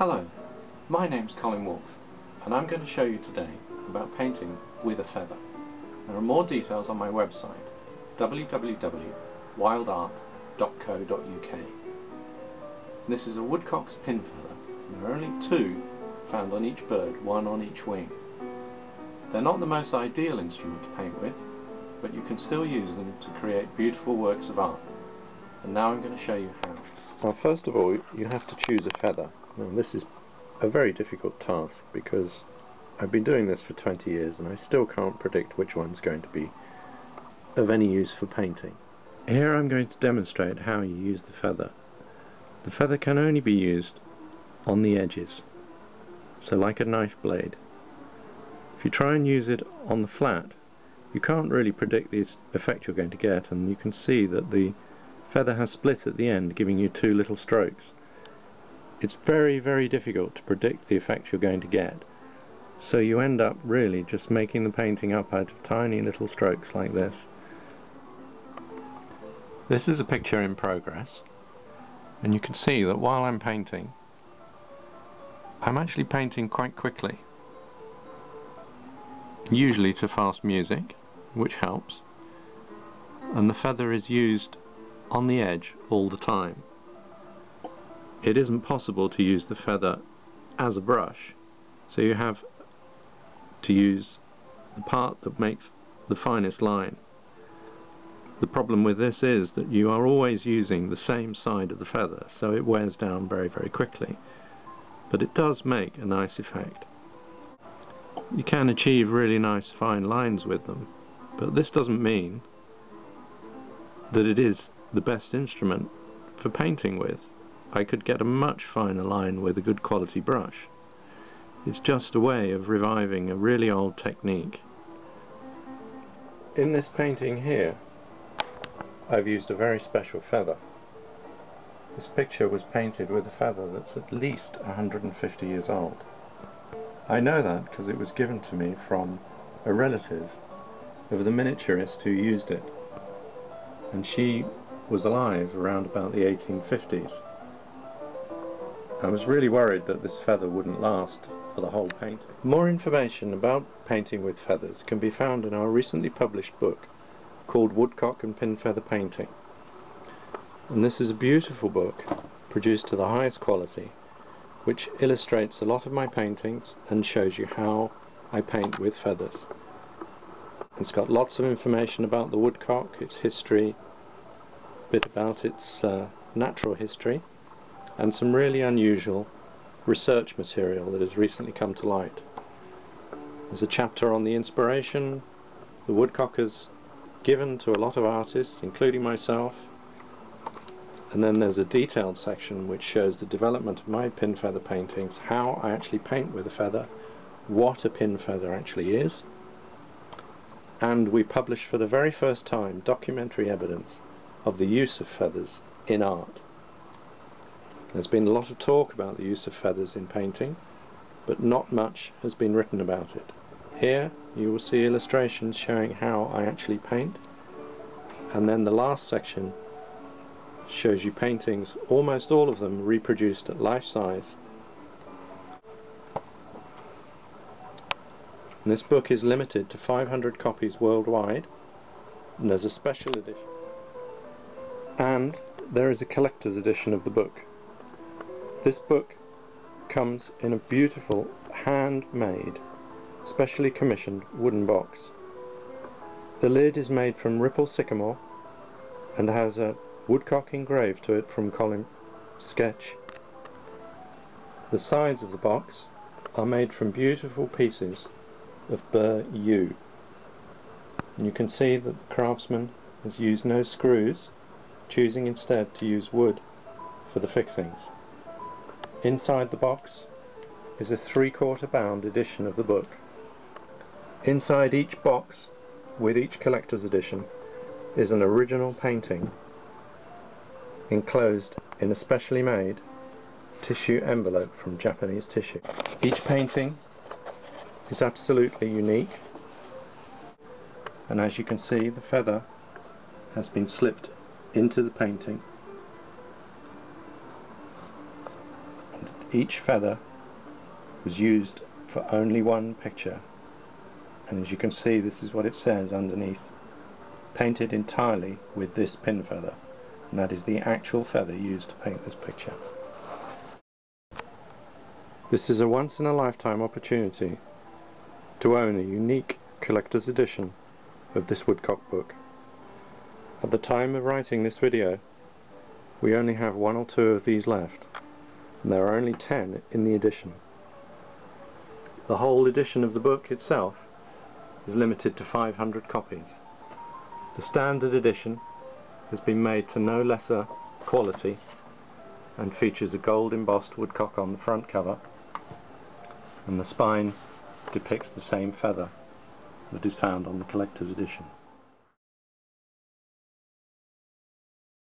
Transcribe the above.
Hello, my name's Colin Woolf, and I'm going to show you today about painting with a feather. There are more details on my website, www.wildart.co.uk. This is a woodcock's pin feather, and there are only two found on each bird, one on each wing. They're not the most ideal instrument to paint with, but you can still use them to create beautiful works of art. And now I'm going to show you how. Well, first of all, you have to choose a feather. Now, this is a very difficult task because I've been doing this for 20 years and I still can't predict which one's going to be of any use for painting. Here I'm going to demonstrate how you use the feather. The feather can only be used on the edges, so like a knife blade. If you try and use it on the flat, you can't really predict the effect you're going to get, and you can see that the feather has split at the end, giving you two little strokes. It's very, very difficult to predict the effect you're going to get, so you end up really just making the painting up out of tiny little strokes like this. This is a picture in progress, and you can see that while I'm painting, I'm actually painting quite quickly, usually to fast music, which helps, and the feather is used on the edge all the time. It isn't possible to use the feather as a brush, so you have to use the part that makes the finest line. The problem with this is that you are always using the same side of the feather, so it wears down very, very quickly, but it does make a nice effect. You can achieve really nice fine lines with them, but this doesn't mean that it is the best instrument for painting with. I could get a much finer line with a good quality brush. It's just a way of reviving a really old technique. In this painting here, I've used a very special feather. This picture was painted with a feather that's at least 150 years old. I know that because it was given to me from a relative of the miniaturist who used it, and she was alive around about the 1850s. I was really worried that this feather wouldn't last for the whole painting. More information about painting with feathers can be found in our recently published book called Woodcock and Pin Feather Painting. And this is a beautiful book produced to the highest quality, which illustrates a lot of my paintings and shows you how I paint with feathers. It's got lots of information about the woodcock, its history, a bit about its natural history, and some really unusual research material that has recently come to light. There's a chapter on the inspiration the woodcock has given to a lot of artists, including myself, and then there's a detailed section which shows the development of my pin feather paintings, how I actually paint with a feather, what a pin feather actually is, and we publish for the very first time documentary evidence of the use of feathers in art. There's been a lot of talk about the use of feathers in painting, but not much has been written about it. Here you will see illustrations showing how I actually paint, and then the last section shows you paintings, almost all of them reproduced at life size. And this book is limited to 500 copies worldwide, and there's a special edition, and there is a collector's edition of the book. This book comes in a beautiful handmade, specially commissioned wooden box. The lid is made from ripple sycamore and has a woodcock engraved to it from Colin sketch. The sides of the box are made from beautiful pieces of bur yew, and you can see that the craftsman has used no screws, choosing instead to use wood for the fixings. Inside the box is a 3/4 bound edition of the book. Inside each box, with each collector's edition, is an original painting enclosed in a specially made tissue envelope from Japanese tissue. Each painting is absolutely unique, and as you can see, the feather has been slipped into the painting. each feather was used for only one picture, and as you can see, this is what it says underneath: painted entirely with this pin feather, and that is the actual feather used to paint this picture. This is a once-in-a-lifetime opportunity to own a unique collector's edition of this Woodcock book. At the time of writing this video, we only have 1 or 2 of these left, and there are only 10 in the edition. The whole edition of the book itself is limited to 500 copies. The standard edition has been made to no lesser quality and features a gold embossed woodcock on the front cover, and the spine depicts the same feather that is found on the collector's edition.